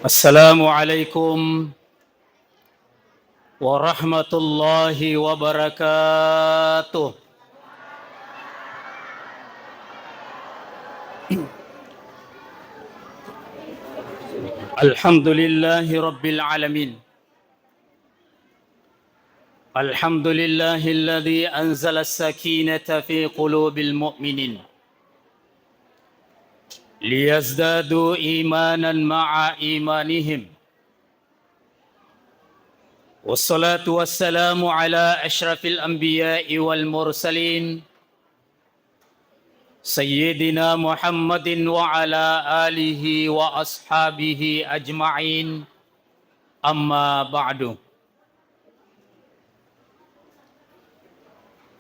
Assalamualaikum warahmatullahi wabarakatuh. Alhamdulillahi rabbil alamin. Alhamdulillahilladzi anzala as-sakinata fi qulubil mu'minin liyazdadu imanan ma'a imanihim. Wassalatu wassalamu ala asyrafil anbiya'i wal mursalin Sayyidina Muhammadin wa ala alihi wa ashabihi ajma'in. Amma ba'du.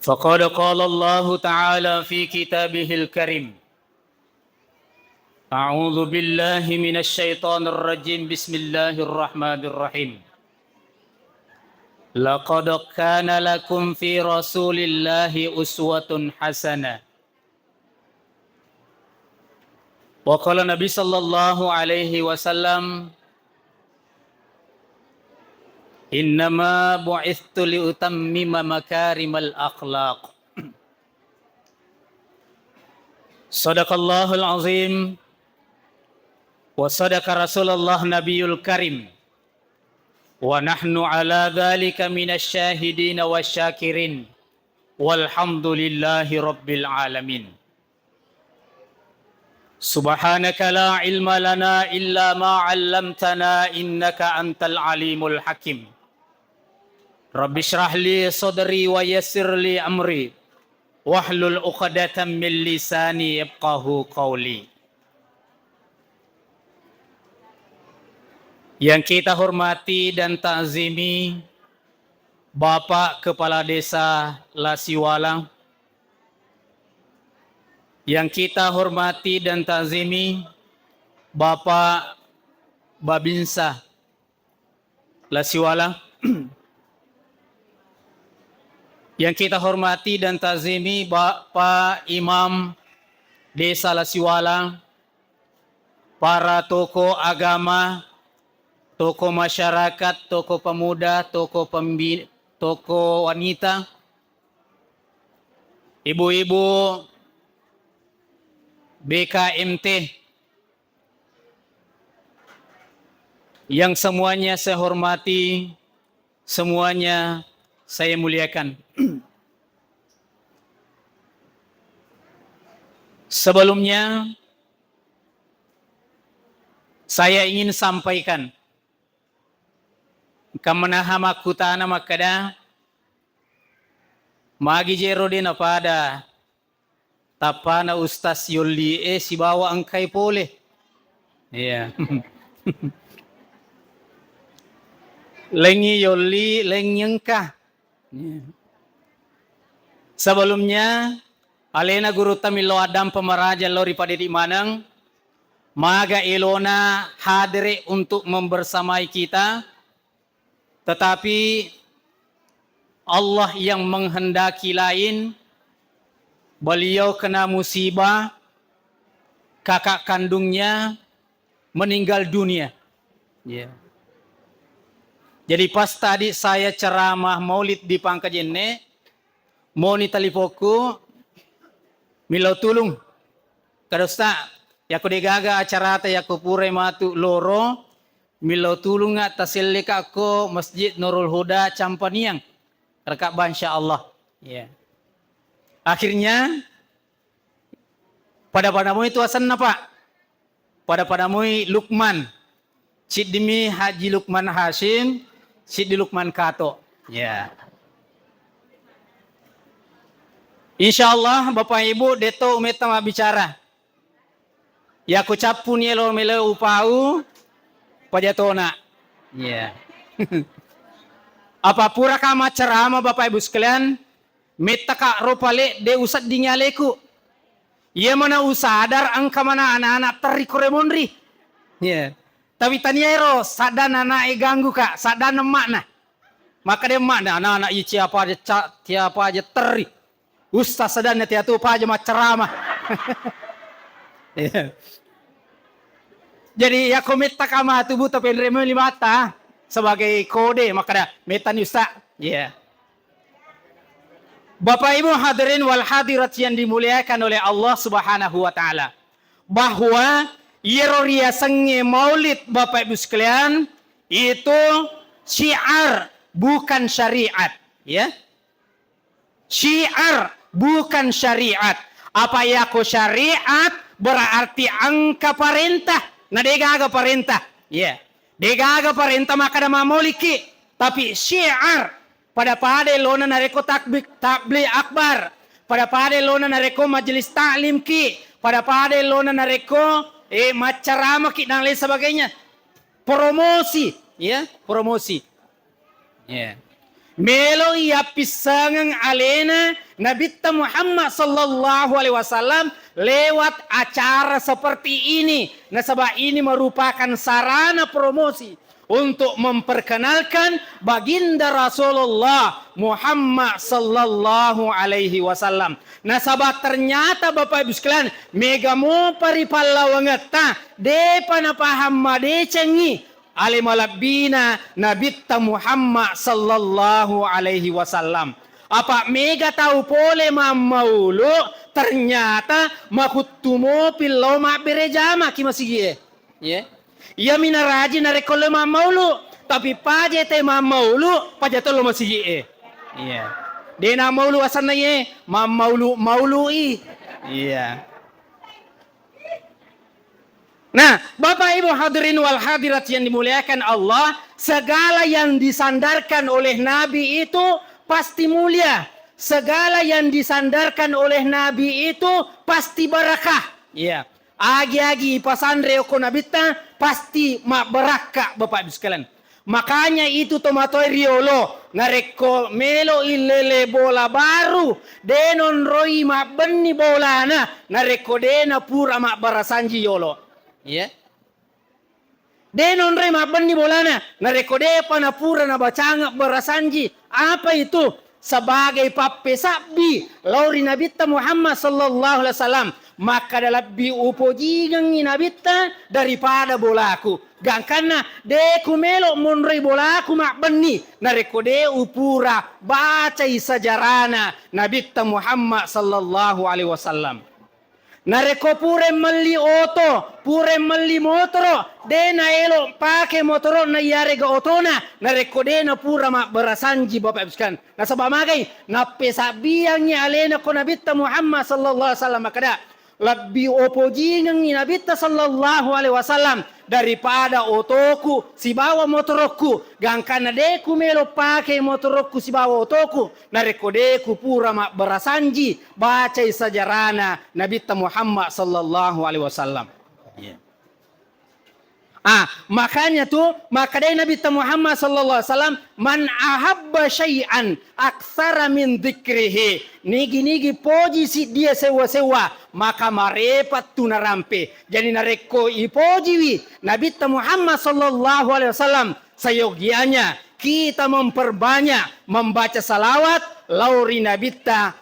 Faqad qala Allah Ta'ala fi kitabihil karim. A'udzu billahi minasy syaithanir rajim. Bismillahirrahmanirrahim. Laqad kana lakum fi Rasulillahi uswatun hasanah. Wa qala Nabi sallallahu alaihi wasallam, innama bu'ithtu liutammima makarimal akhlaq. Sadaqallahul azim wa sadaqa Rasulullah Nabiyul Karim. Wa nahnu ala dhalika minasy syahidin wasyakirin. Walhamdulillahi rabbil alamin. Subhanaka la ilma lana illa ma 'allamtana innaka antal alimul hakim. Rabbi shrah li sadri wa yassir li amri wahlul 'uqdatam min lisani yafqahu qawli. Yang kita hormati dan ta'zimi Bapak Kepala Desa Lasiwalang, yang kita hormati dan ta'zimi Bapak Babinsa Lasiwalang, yang kita hormati dan ta'zimi Bapak Imam Desa Lasiwalang, para tokoh agama, tokoh masyarakat, tokoh pemuda, tokoh wanita, ibu-ibu BKMT yang semuanya saya hormati, semuanya saya muliakan. Sebelumnya saya ingin sampaikan kamanaha makutana makada magi jero dina pada tapana Ustaz Yolli si bawa angkai pole. Iya. Lengi Yolli lengyengka. Sebelumnya alena guru tamilo adam pemaraja lori padedi manang maga ilona hadire untuk membersamai kita, tetapi Allah yang menghendaki lain. Beliau kena musibah, kakak kandungnya meninggal dunia. Yeah. Jadi pas tadi saya ceramah maulid di Pangkajene, mau nitalipoku, milau tulung. Kadosta, yaku degaga acara ta yaku pure matu loro, milau tulung tasilek aku Masjid Nurul Huda Campaniang. Rekak insya Allah. Yeah. Akhirnya pada padamu itu asan apa? Pada padamu Lukman, Sidimi Haji Lukman Hashim, Sidi Lukman Kato. Ya. Insya Allah Bapak Ibu deto umetama bicara. Ya ku capun yelo mele upau pajatona. Ya. Apa pura kama ceramah Bapak Ibu sekalian? Meta kak ropale de usat dinyaleku. Ia mana usadar angka mana anak-anak terikoremonri. Ya. Tapi taniero sadan anak ganggu kak, sadan emak nah. Maka dia emak nah anak-anak tiapa aja teri. Ustaz sadan tiatu apa aja ceramah. Ya. Jadi ya kometa kama tubuh tapi remo limata sebagai kode maka metan yusta. Ya. Bapak Ibu hadirin wal hadirat yang dimuliakan oleh Allah Subhanahu wa taala. Bahwa yeroria senge maulid Bapak Ibu sekalian itu syiar bukan syariat, ya. Syiar bukan syariat. Apa ya ko syariat berarti angka perintah. Nah degaga perintah, ya. Degaga perintah maka ada mamoliki. Tapi syiar pada lona nareko takbir akbar. Pada lona nareko majelis taklim ki. Pada lona nareko macarama ki dan lain sebagainya. Promosi, ya, promosi. Ya. Melo ia pisangang alena Nabi Muhammad sallallahu alaihi wasallam lewat acara seperti ini. Nasabah ini merupakan sarana promosi untuk memperkenalkan baginda Rasulullah Muhammad sallallahu alaihi wasallam. Nasabah ternyata Bapak Ibu sekalian megamo paripallawangata depa na paham made cengi alimalabina nabitta Muhammad sallallahu alaihi wasallam. Apa mega tahu pole mamaulu ternyata makutumo pillo ma berejama ki masigi ya. Ya minaraji narekole mamaulu tapi paje te mamaulu paje to lo masigi iya. Dena maulu asana ye mamaulu maului. Iya. Nah, Bapak Ibu hadirin wal hadirat yang dimuliakan Allah, segala yang disandarkan oleh Nabi itu pasti mulia. Segala yang disandarkan oleh Nabi itu pasti barakah. Ya. Agi-agi pasandre oko nabita pasti mak barakah Bapak Ibu sekalian. Makanya itu tomatoi riolo nareko melo ilele bola baru denon roi mak beni bola na nareko dena pura mak barasanji yolo. Ya. Denon rema bani bolana narekode pana pura na bacanga berasanji. Apa itu? Sebagai pape sabbi lauri nabita Muhammad sallallahu alaihi wasallam maka lebih upojigang nabita daripada bolaku. Gangkana de kumelo monrei bolaku mak bani narekode upura baca sejarana nabita Muhammad sallallahu alaihi wasallam. Nareko pure mali oto, pure mali motoro, dena elo pake motoro na yare ga otona, nareko dena pura ma berasanji Bapak Ibu sekalian. Nah sebab magai na pesabiangnya alena ko nabita Muhammad sallallahu alaihi wasallam kada lebih opojingang ni nabita sallallahu alaihi wasallam daripada otoku si bawa motorokku gangkana deku melo pake motorokku si bawa otoku nareko deku pura mak berasanji baca sejarana nabita Muhammad sallallahu alaihi wasallam. Makanya tuh maka dari Nabi Muhammad sallallahu alaihi wasallam man ahabba syai'an aktsara min dzikrihi nigi poji dia sewa maka marepat tu narampe jadi nareko ipojiwi Nabi Muhammad sallallahu alaihi wasallam sayogianya kita memperbanyak membaca salawat lauri Nabi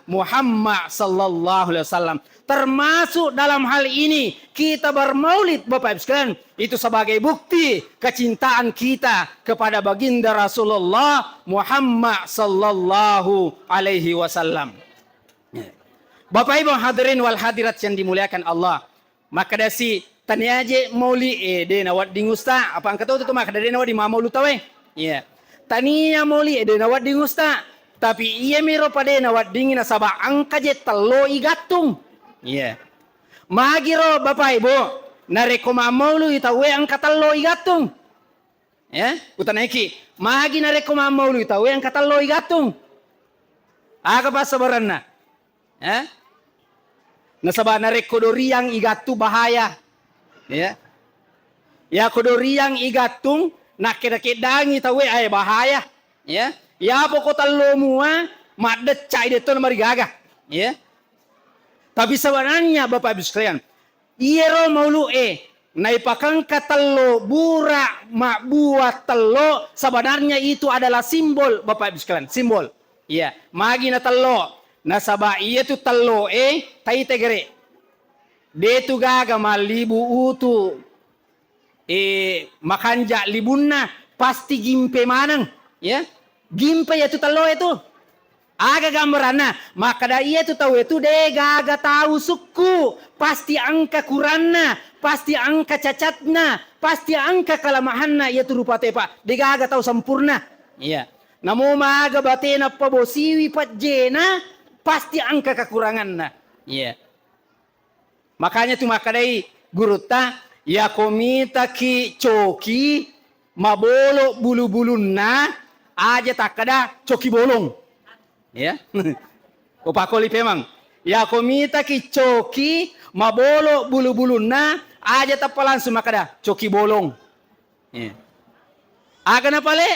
Muhammad sallallahu alaihi wasallam. Termasuk dalam hal ini kita bermaulid Bapak Ibu sekalian itu sebagai bukti kecintaan kita kepada baginda Rasulullah Muhammad sallallahu alaihi wasallam. Bapak Ibu hadirin wal hadirat yang dimuliakan Allah. Maka dasi taniaje mauli de nawat dingusta apa angkat itu maka dari nawat di maulu tawe. Iya. Tania mauli de nawat dingusta tapi iya miro pada nawat dingin sabah angkaje telo igatung. Iya. Magiro Bapak Ibu, nareko mamaulu itawe angkatalo igatung. Ya, utanaiki. Magi nareko mamaulu itawe angkatalo igatung. Aga pa sabaranna. Ya. Nasaba nareko doriang igatu bahaya. Ya. Ya kodoriang igatung nakeda-kedang itawe ay bahaya. Ya. Ya pokotalo mua madecai deton marigaga. Ya. Tapi sebenarnya Bapak Ibu sekalian, iero maulu naipakang katalo bura mak buat telo sebenarnya itu adalah simbol Bapak Ibu sekalian, simbol. Iya, magi na telo. Nasaba iya tu telo tai tegere. De tu gaga malibu utu. makanja libunna pasti gimpe manang, ya. Gimpe itu telo itu. Aga gambaranna, maka da iya tu tahu itu deh gaga tahu suku, pasti angka kuranna, pasti angka cacatna, pasti angka kelemahanna ia tu rupa tepa, de gaga tahu sempurna. Iya. Namo maga batena pabosiwi patjena, pasti angka kekuranganna. Iya. Makanya tu makadai guru ta ya komita ki coki mabolo bulu-bulunna aja takada coki bolong. Ya. Upakoli pemang. Ya komita ki coki mabolo bulu-bulunna aja tappa langsung makada coki bolong. Ya. Aga na pale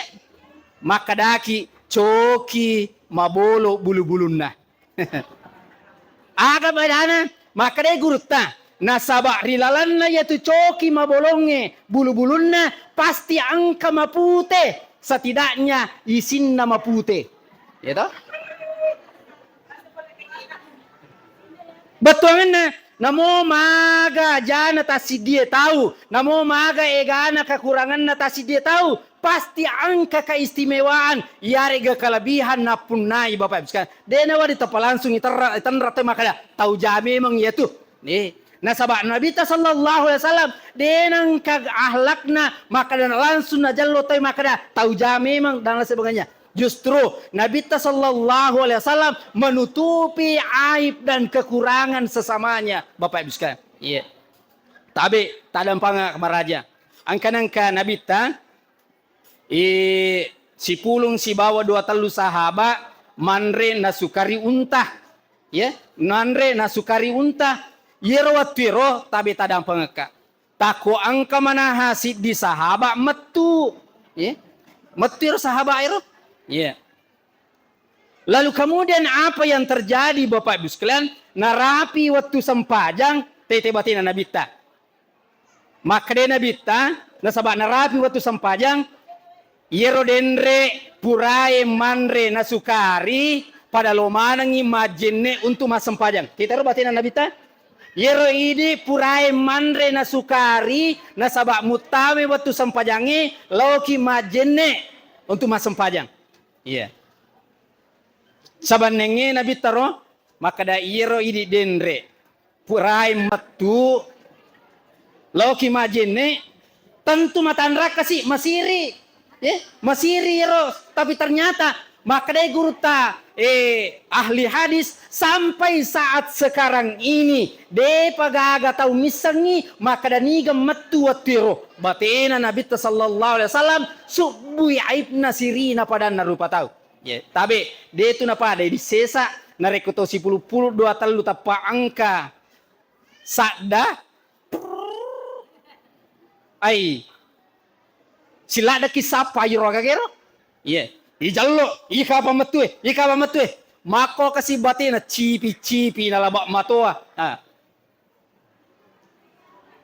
makadaki coki mabolo bulu-bulunna. Aga badana makadai gurutta nasaba rilalanna yaitu coki mabolonge bulu-bulunna pasti angka mapute setidaknya isinna mapute. Ya toh? Betul na namo maga jana tasi dia tahu, namo maga egana kekurangan na tasi dia tahu, pasti angka keistimewaan yarega kelebihan na punai Bapak Ibu sekalian. Dena wadi tapa langsung itanra makada tahu jame memang yaitu. Nih, nasabah Nabi sallallahu alaihi wasallam denang kag ahlakna makada langsung na jallo tay makada tahu jame memang dan sebagainya. Justru Nabi sallallahu alaihi wasallam menutupi aib dan kekurangan sesamanya, Bapak Ibu sekalian. Iya. Tapi tadam panga kamaraja. Angka Nabi si pulung si bawa 2 telu sahabat manre nasukari unta. Ya, manre nasukari unta. Yero watiro tapi tadam pangaka. Tako angka mana hasid di sahabat metu. Ya. Metu sahabat iro. Ya. Lalu kemudian apa yang terjadi Bapak Ibu sekalian? Narapi waktu sempajang tete batina nabita. Maka de nabita nasabak narapi waktu sempajang yero denre purai manre nasukari pada lomanangi majenne untuk mas sempajang. Kita ro batina nabita. Yero ini purai manre nasukari nasabak mutame waktu sempajangi loki majenne untuk mas sempajang. Iya. Sabanenge Nabi taro maka da iro idi denre purai matu loki majene tentu matan raka sih masiri masiri iro tapi ternyata maka da guru ta ahli hadis sampai saat sekarang ini de pagaga tau misangi maka da niga matu watiro batena Nabi sallallahu alaihi wasallam subui aibna sirina padanna rupa tau. Ya, tapi dia itu napa ada di sesa narekoto si puluh 2 telu tapa angka sadda ai sila ada kisah payro kagero iya ijallo ika pa matue mako kasi batina cipi na labak matoa.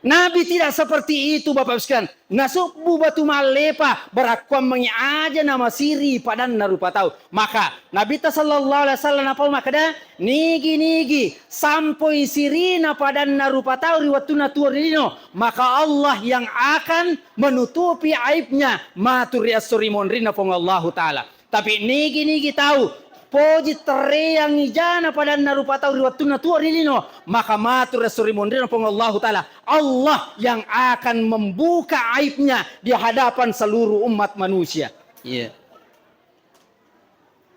Nabi tidak seperti itu Bapak Ibu sekalian. Nasubu batu malepa berakuam mengiaja nama siri padan narupa tahu. Maka Nabi sallallahu alaihi wasallam apa makada nigi sampai sirina padan narupa tahu riwatuna tuarino. Maka Allah yang akan menutupi aibnya maturi as-surimon rina Allah taala. Tapi nigi tahu poji tereyang ijana pada narupa tahu riwatuna tuarino maka matur as-surimon rina Allah taala. Allah yang akan membuka aibnya di hadapan seluruh umat manusia. Iya.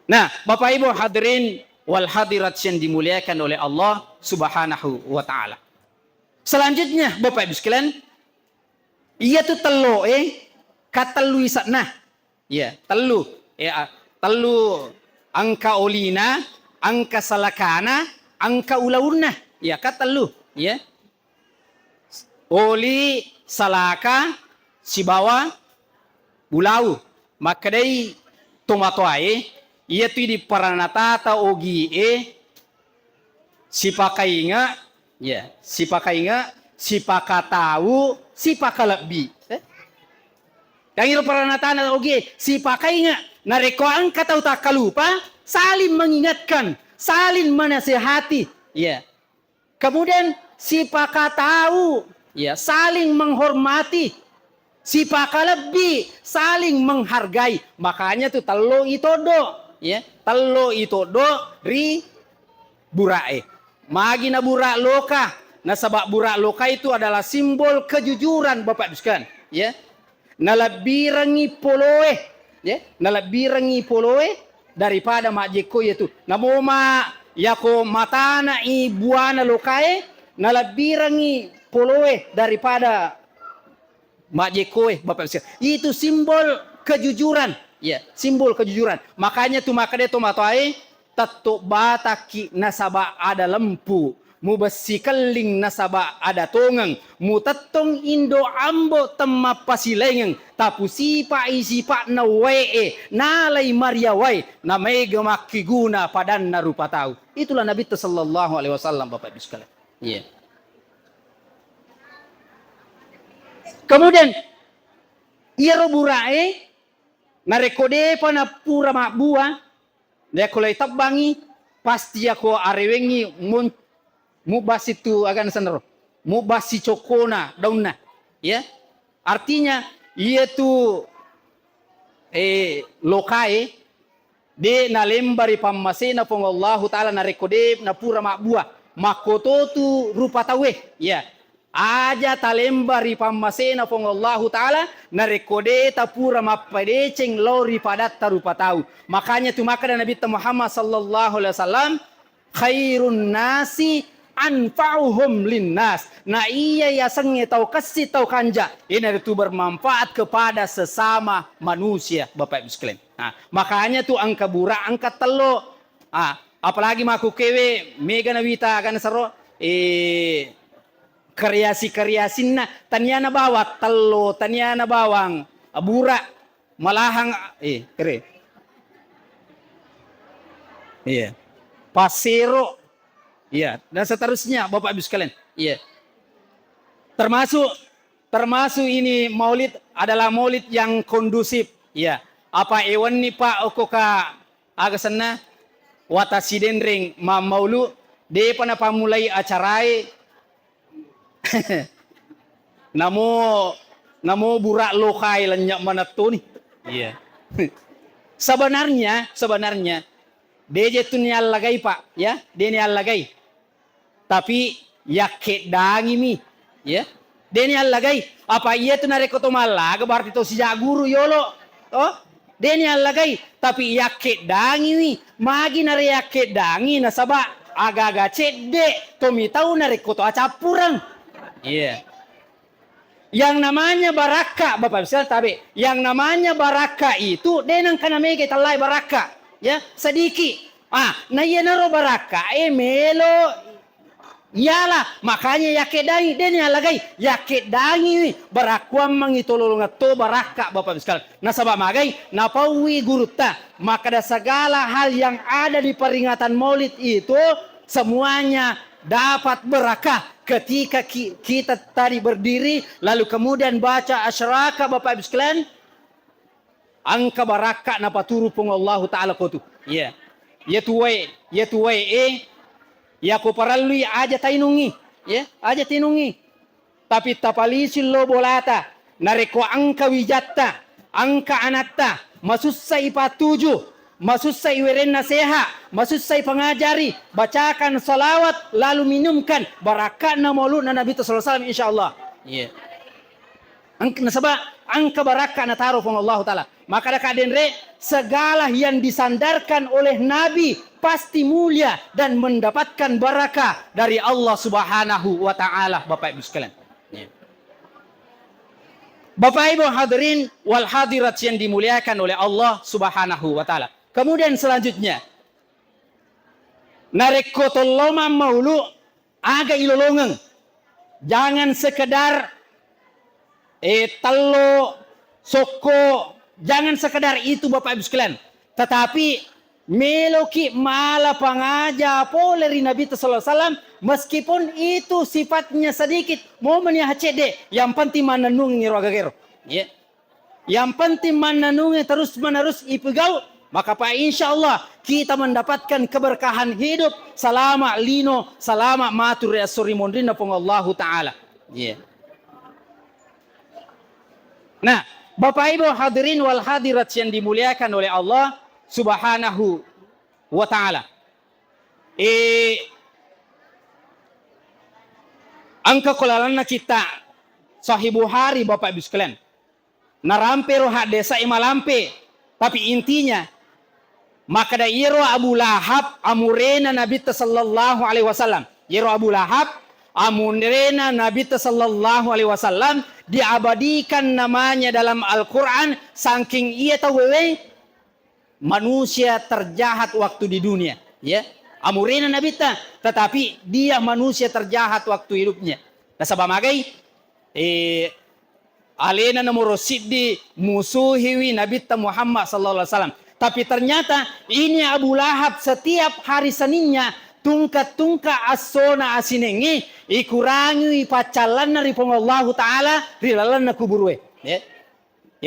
Nah, Bapak Ibu hadirin wal hadirat yang dimuliakan oleh Allah Subhanahu wa taala. Selanjutnya Bapak Ibu sekalian, iya tu telu katelu isatna. Iya, telu. Telu angka olina, angka salakana, angka ulaunna. Ya, katelu, ya. Oli salaka sibawa bulau makadai tomatoai ia tu di paranata ogi sipakainga ya sipakainga sipakatahu sipakalabi yang itu paranata ogi sipakainga nareko angka tahu tak kalupa saling mengingatkan saling menasihati ya kemudian sipakatahu ya saling menghormati Sipaka lebih saling menghargai. Makanya tuh telo itodo, ya. Telo itodo ri burae. Magi na burak loka. Nah sabak burak loka itu adalah simbol kejujuran Bapak sekalian, ya. Nalabirangi poloe, ya. Nalabirangi poloe daripada mak jeko itu. Namo ma yako matana i buana lokae nalabirangi poloe daripada mak jeko Bapak sekalian. Itu simbol kejujuran, ya. Simbol kejujuran. Makanya tuh makade to matoai tato bataki nasaba ada lempu, mu besi keling nasaba ada tongang, mu tatong indo ambo temma pasilengeng, tapu sipa isipa na wee, nalai maria wai, na mega makiguna padan na rupa tahu. Itulah Nabi sallallahu alaihi wasallam Bapak Ibu sekalian. Iya. Kemudian ia roburae narekode pana pura mabua. Dia kalau tabangi pasti aku arewengi mu basi tu agan sanro. Mu basi cokona daunna. Ya. Artinya ia tu lokae de na lembari pammasena pong Allah taala na rekode na pura makbua. Makoto tu rupa tawe. Ya. Aja talembari pammasena pong Allah taala na rekode tapura mapadeceng lori padat tarupa tahu. Makanya tu maka Nabi Muhammad sallallahu alaihi wasallam khairun nasi anfa'uhum linnas. Nah iya ya senge tau kasih tau kanja. Ini itu bermanfaat kepada sesama manusia Bapak Ibu sekalian. Nah, makanya tu angka bura angka telo. Apalagi maku kewe mega nawita akan sero kreasi-kreasinna tanyana bawa telo, tanyana bawang, bura, malahang kere. Iya. Pasero. Iya, dan seterusnya Bapak Ibu sekalian. Iya. Termasuk ini maulid adalah maulid yang kondusif. Iya. Apa ewan ni Pak okoka agasana watasi denring maulu de pana pamulai acarai namo burak lokai lenyak mana tuh nih. Iya. Sebenarnya DJ tu ni alagai Pak, ya. Dia ni alagai. Tapi yaket dangi mi, ya. Dia ni alagai. Apa iya tu nareko to malaga berarti to si jaguru yolo. Oh, dia ni alagai. Tapi yaket dangi mi, magi nare yaket dangi nasaba aga-aga cede tomi tahu nareko to acapurang. Iya. Yang namanya baraka Bapak bisa tabe. Yang namanya baraka itu denang kana mege talai baraka. Ya, sedikit. Nah iya naro baraka melo iyalah makanya yakedangi den alagai yakedangi barakuam mangitolong to baraka Bapak sekalian. Nasaba magai napawi guruta maka ada segala hal yang ada di peringatan Maulid itu semuanya dapat berakah ketika kita tadi berdiri lalu kemudian baca asyraka Bapak Ibu sekalian angka baraka napa turu pung Allah taala kotu. Iya. Ya tuwai ya ko paralui aja tainungi, ya, aja tinungi. Tapi tapalisi lo bolata nareko angka wijatta, angka anatta, masusai patuju, masusai weren naseha, masusai pengajari, bacakan salawat lalu minumkan barakat na maulud na Nabi sallallahu alaihi wasallam insyaallah. Iya. Angka baraka na taruh pun Allah taala. Maka denre segala yang disandarkan oleh Nabi pasti mulia dan mendapatkan barakah dari Allah Subhanahu wa taala Bapak Ibu sekalian. Ya. Bapak Ibu hadirin wal hadirat yang dimuliakan oleh Allah Subhanahu wa taala. Kemudian selanjutnya narekotoloma maulu aga ilolongang. Jangan sekedar talo soko, jangan sekedar itu Bapak Ibu sekalian. Tetapi meloki mala pangaja poleri Nabi sallallahu alaihi wasallam meskipun itu sifatnya sedikit momennya hcd yang penting mananungi rogagero. Ya. Yang penting mananungi terus menerus ipegau maka Pak insyaallah kita mendapatkan keberkahan hidup selama lino selama matur ya suri mondrina pong Allah taala. Ya. Nah, Bapak Ibu hadirin wal hadirat yang dimuliakan oleh Allah Subhanahu wa taala. Angka kolalanna kita Sahih Bukhari Bapak Ibu sekalian. Narampe roha desa imalampe. Tapi intinya maka da iro Abu Lahab amurena Nabi sallallahu alaihi wasallam. Iro Abu Lahab amurena Nabi sallallahu alaihi wasallam diabadikan namanya dalam Al-Qur'an saking ia tahu manusia terjahat waktu di dunia, ya. Amurena Nabi tetapi dia manusia terjahat waktu hidupnya. Nah sabamagai alena nomor siddi musuhiwi Nabi Muhammad sallallahu alaihi wasallam. Tapi ternyata ini Abu Lahab setiap hari Seninnya tungka asona asinengi ikurangi pacalan dari Allah Ta'ala rilalan kuburwe. Ya.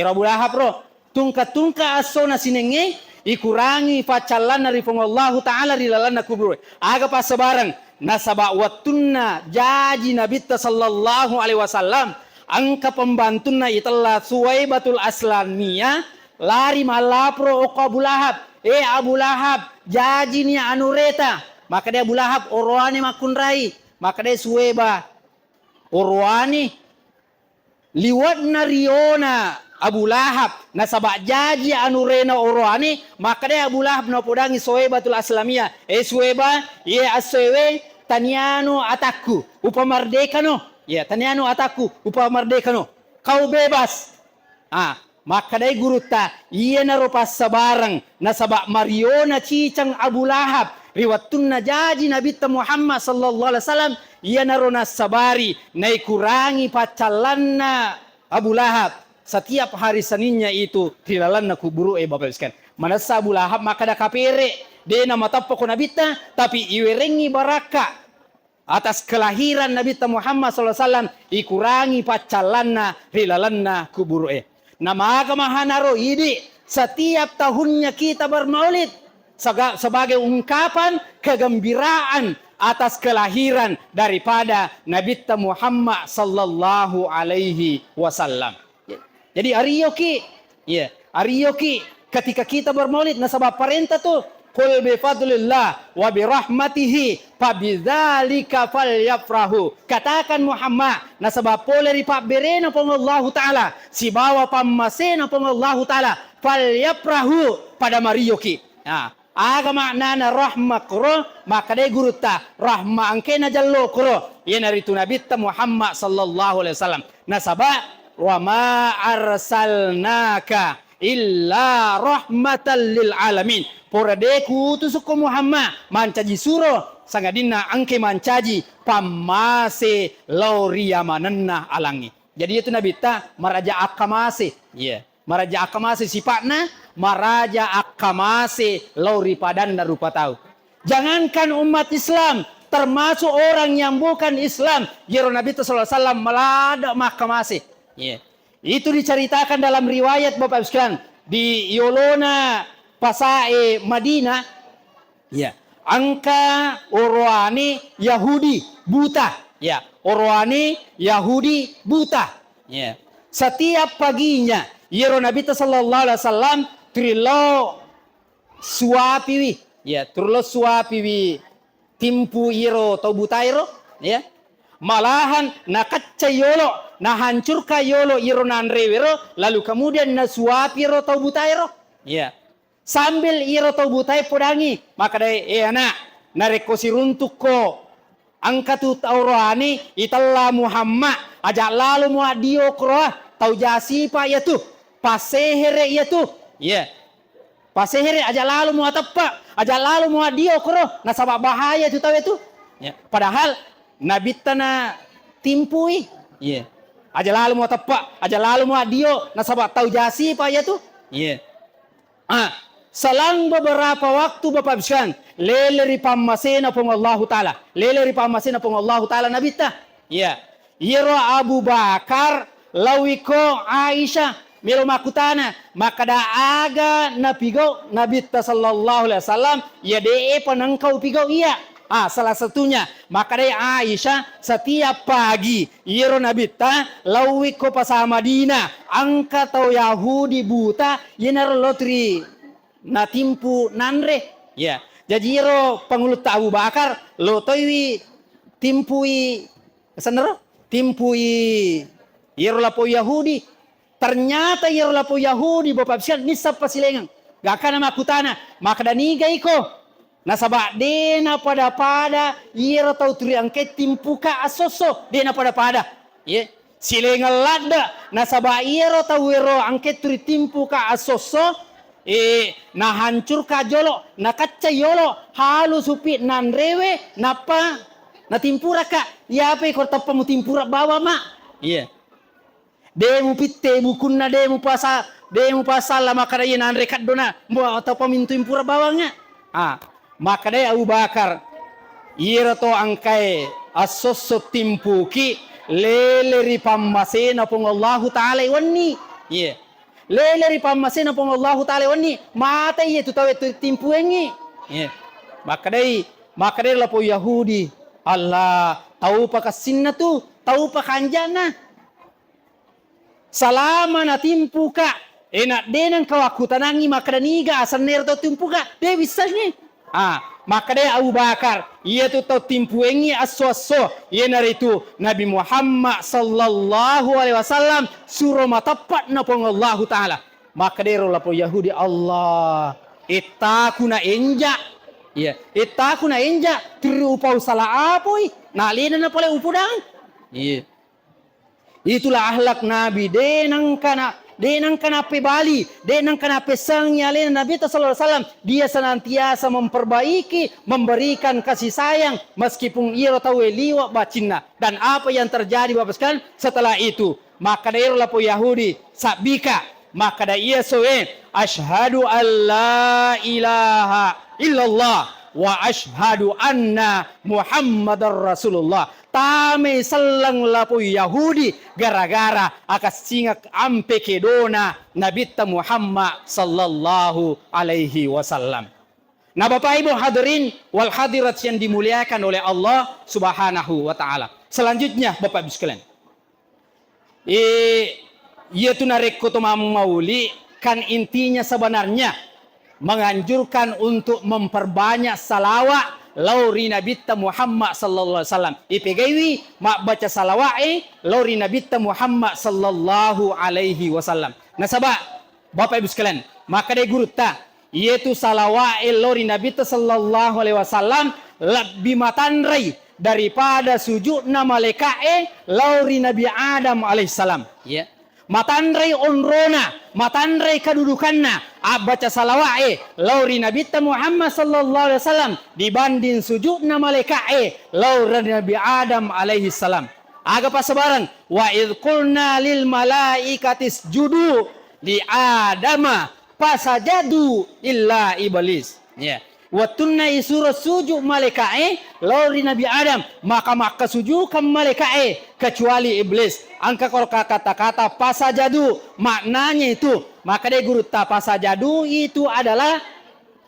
Abu Lahab bro. Tungka asona asinengi ikurangi pacalan dari Allah Ta'ala rilalan kuburwe. Aga pas sebarang nasaba watunna jaji Nabi sallallahu alaihi wasallam angka pembantuna itulah Suwaibatul Aslamiyah lari malapro oko Abu Lahab. Abu Lahab jaji ni anureta. Maka dia Abu Lahab orwani makunrai. Maka dia Suwaiba orwani liwat nariona Abu Lahab nasabak jaji anurena orwani. Maka dia Abu Lahab napodangi Suwaibatul Aslamiyah. Suwaiba aswewe taniano ataku upamardeka no. Ya taniano ataku upamardeka no. Kau bebas. Maka day guruta iya na ropas sabarang nasabak mariona cicang Abu Lahab riwatun na jaji Nabi Muhammad sallallahu alaihi wasallam iya na rona sabari na ikurangi pacalanna Abu Lahab setiap hari Seninnya itu tilalan na kuburu Bapak sekalian. Manasa Abu Lahab maka da kapere de na matappo ko Nabi tapi iwerengi baraka atas kelahiran Nabi Muhammad sallallahu alaihi wasallam ikurangi pacalanna rilalanna kuburu Nama kamahanaro ini setiap tahunnya kita bermaulid sebagai ungkapan kegembiraan atas kelahiran daripada Nabi Muhammad sallallahu alaihi wasallam. Jadi ariyoki, ariyoki ketika kita bermaulid nasabah perintah tuh qul bi fadlillah wa bi rahmatihi fabidzalika falyafrahu. Katakan Muhammad nasabah poleri pak berena pong Allah taala si bawa pamasena pong Allah taala falyafrahu pada mariyoki. Aga maknana rahma kuro maka de guruta rahma angkena jallo kuro yana ritu Nabi Muhammad sallallahu alaihi wasallam nasabah wa ma arsalnaka illa rahmatan lil alamin. Poradeku utus ko Muhammad mancaji suro sangadina angke mancaji pamase lauria manenna alangi. Jadi itu Nabi ta maraja akamase. Maraja akamase sifatna maraja akamase lauri padanna rupa tahu. Jangankan umat Islam termasuk orang yang bukan Islam jero Nabi sallallahu alaihi wasallam melada makamase. Itu diceritakan dalam riwayat Bapak sekalian di Yolona Pasae Madinah. Angka orwani Yahudi buta. Orwani Yahudi buta. Setiap paginya yero Nabi sallallahu alaihi wasallam trilo suapiwi. Trilo suapiwi timpu yero atau buta yero. Malahan nakacca yolo na hancurkan yolo iro nanrewero lalu kemudian na suapi iro tau butairo sambil iro tau butai podangi maka dai anak narekosi runtuk ko angkatu taurani italla Muhammad ajak lalu muadio kroa tau jasi pa ya tu pasehere ya tu pasehere ajak lalu muatappa ajak lalu muadio kro nasabak bahaya tu tau itu padahal Nabi tanah timpui aja lalu mau tepak, aja lalu mau adio, nasabak tahu jasi pak ya tuh. Selang beberapa waktu Bapak sekalian, leleri pamasena pong Allah Taala, leleri pamasena pong Allah Taala Nabi ta. Iro Abu Bakar, lawiko Aisyah, milo makutana, maka da aga napigo Nabi ta sallallahu alaihi wasallam, ya dee panangkau pigo iya. Salah satunya maka dari Aisyah setiap pagi iro Nabi ta lawi ko pasama Madinah angka tau Yahudi buta yenar lotri na timpu nanre ya. Jadi iro pangulut Abu Bakar lo toiwi timpui sanero timpui iro lapo Yahudi. Ternyata iro lapo Yahudi bapak sial nisap pasilengang gak kana makutana maka daniga iko nasaba dena pada iro tau turi angke timpuka asoso dena pada ye silengal lada nasaba iro tau iro angke turi timpuka asoso na hancur ka jolo na kacca yolo halu supi nan rewe napa na timpura ka ya apa ko tappa mu timpura bawa ma iya demu pitte bukunna demu pasal maka dai nan rekat dona mo tappa min timpura bawanga maka dai Abu Bakar ira to angkai asosso timpuki leleri pammasena pong Allah taala wani iya leleri pammasena pong Allah taala wani mata iya tu tawe timpuengi iya maka dai lapo Yahudi Allah tahu pa kasinna tu tahu pa kanjana salama na timpuka enak denan kawakutanangi maka daniga asal ner to timpuka de bisa ni maka dia Abu Bakar ia tu tau timpuengi aso-aso ia naritu Nabi Muhammad sallallahu alaihi wasallam suruh matapat na pong Allah taala maka dia lapo Yahudi Allah itakuna enja iya itakuna enja terupau salah apoi nalina na pole upudang iya itulah akhlak Nabi denang kana pebali, denang kana pesang nyalin Nabi sallallahu alaihi wasallam, dia senantiasa memperbaiki, memberikan kasih sayang meskipun ia tahu liwa bacinna. Dan apa yang terjadi Bapak sekalian setelah itu, maka dia lapo Yahudi sabika, maka dia soe asyhadu alla ilaha illallah wa asyhadu anna Muhammadar Rasulullah. Tame selang lapo Yahudi gara-gara akas singak ampe kedona Nabi Muhammad sallallahu alaihi wasallam. Nah Bapak Ibu hadirin wal hadirat yang dimuliakan oleh Allah Subhanahu wa taala. Selanjutnya Bapak Ibu sekalian. Yaitu nareko to mauli kan intinya sebenarnya menganjurkan untuk memperbanyak salawat lauri Nabi Muhammad sallallahu alaihi wasallam. Ipegawi mak baca salawat lauri Nabi Muhammad sallallahu alaihi wasallam. Nasaba Bapak Ibu sekalian, maka dia guru ta yaitu salawat lauri Nabi sallallahu alaihi wasallam lebih matanrai daripada sujudna malaikat lauri Nabi Adam alaihissalam. Ya. Matandrai onrona, matandrai kedudukanna, baca salawat lauri Nabi Muhammad sallallahu alaihi wasallam dibanding sujudna malaikat lauri Nabi Adam alaihi salam. Aga pa sebarang wa id qulna lil malaikati isjudu li adama fasajadu illa iblis. Ya. Watunna isura sujud malaikat lauri Nabi Adam maka sujukan malaikat kecuali iblis. Angka kalau kata-kata pasajadu maknanya itu maka dia guru ta pasajadu itu adalah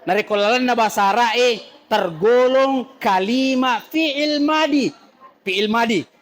dari kolalan bahasa Arab tergolong kalimat fi'il madi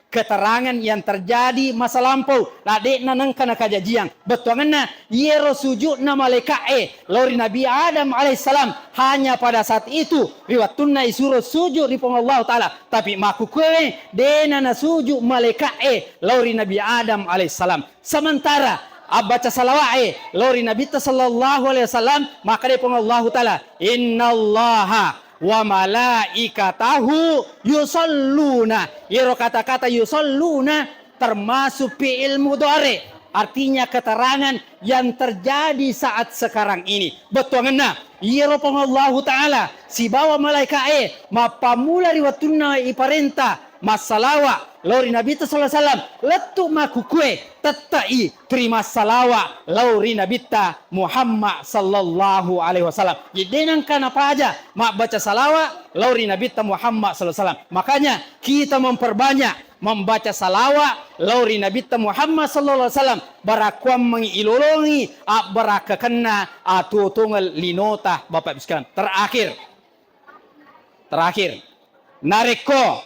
keterangan yang terjadi masa lampau lade nanang kana kajajiang betuanganna yero sujud na malaikat lauri Nabi Adam alaihissalam hanya pada saat itu riwatunna isuro sujud di Allah taala tapi makukwe dena na sujud malaikat lauri Nabi Adam alaihissalam sementara baca salawat lauri Nabi sallallahu alaihi wasallam maka di Allah taala innallaha wa malaikatahu yusalluna. Yero kata-kata yusalluna termasuk fi'il mudhari, artinya keterangan yang terjadi saat sekarang ini. Betuanganna yero Allah taala si bawa malaikat mapamula riwatuna iparenta masalawa lauri Nabi sallallahu alaihi wasallam letu makukue tetai terima salawa lauri Nabi Muhammad sallallahu alaihi wasallam. Jadi nang kana apa aja mak baca salawa lauri Nabi Muhammad sallallahu alaihi wasallam. Makanya kita memperbanyak membaca salawat lauri Nabi Muhammad sallallahu alaihi wasallam barakwam mengilolongi barakakena atu tunggal linota Bapak sekalian. Terakhir nareko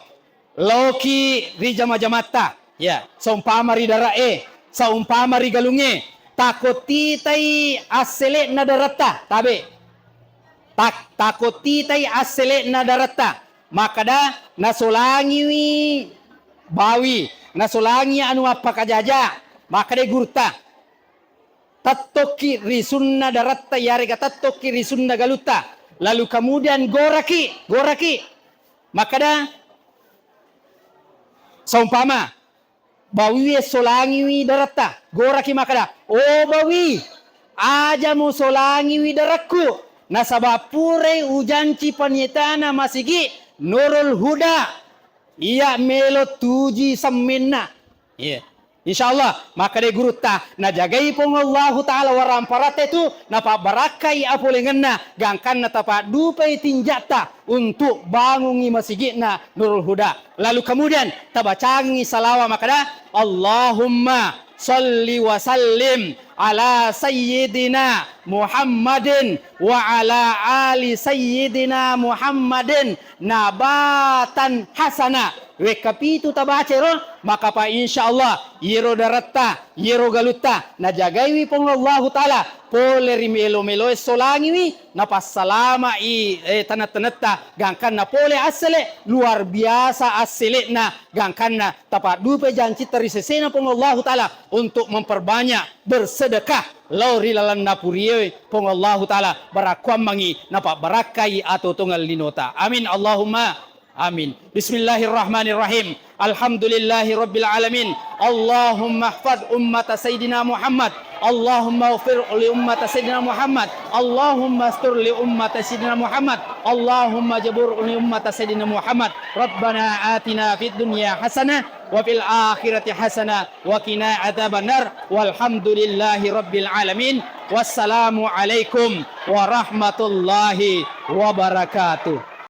loki ri jama-jamata ya saumpama ri darae saumpama ri galunge takoti tai asele na darata tabe takoti tai asele na darata makada nasolangi wi bawi nasolangi anu apa kajaja makade gurta tattoki risunna daratta yarega tattoki risunna galuta lalu kemudian goraki makada saumpama bawi solangi wi darata goraki makada oh bawi aja mu solangi wi darakku nasabapure ujanci panyetana masigi nurul huda iya melo tuji seminna yeah. Insyaallah maka de guruta na jagai pong Allah taala waramparate tu na pabarakai apulengenna gangkan na tapa dupai tinjata untuk bangungi masjidna Nurul Huda lalu kemudian tabacangi salawa makada Allahumma salli wa sallim ala sayyidina Muhammadin wa ala ali sayyidina Muhammadin nabatan hasana wekapitu tabacero maka pa insyaallah yero darata yero galuta na jagaiwi pong Allah taala pole rimelo melo solangiwi na pasalama tanat-tanata gangkan na pole asale luar biasa asile na gangkan na tapat dupe janji terisesena pong Allah taala untuk memperbanyak bersedekah lauri lalan napuriye pong Allah taala barakwam mangi napa barakai atau tunggal linota amin Allahumma amin. Bismillahirrahmanirrahim. Alhamdulillahi rabbil alamin. Allahumma ihfaz ummat Sayyidina Muhammad. Allahumma ighfir li ummat Sayyidina Muhammad. Allahumma astur li ummat Sayyidina Muhammad. Allahumma jabur li ummat Sayyidina Muhammad. Rabbana atina fid dunya hasanah wa fil akhirati hasanah wa qina adzabannar. Walhamdulillahi rabbil alamin. Wassalamu alaikum warahmatullahi wabarakatuh.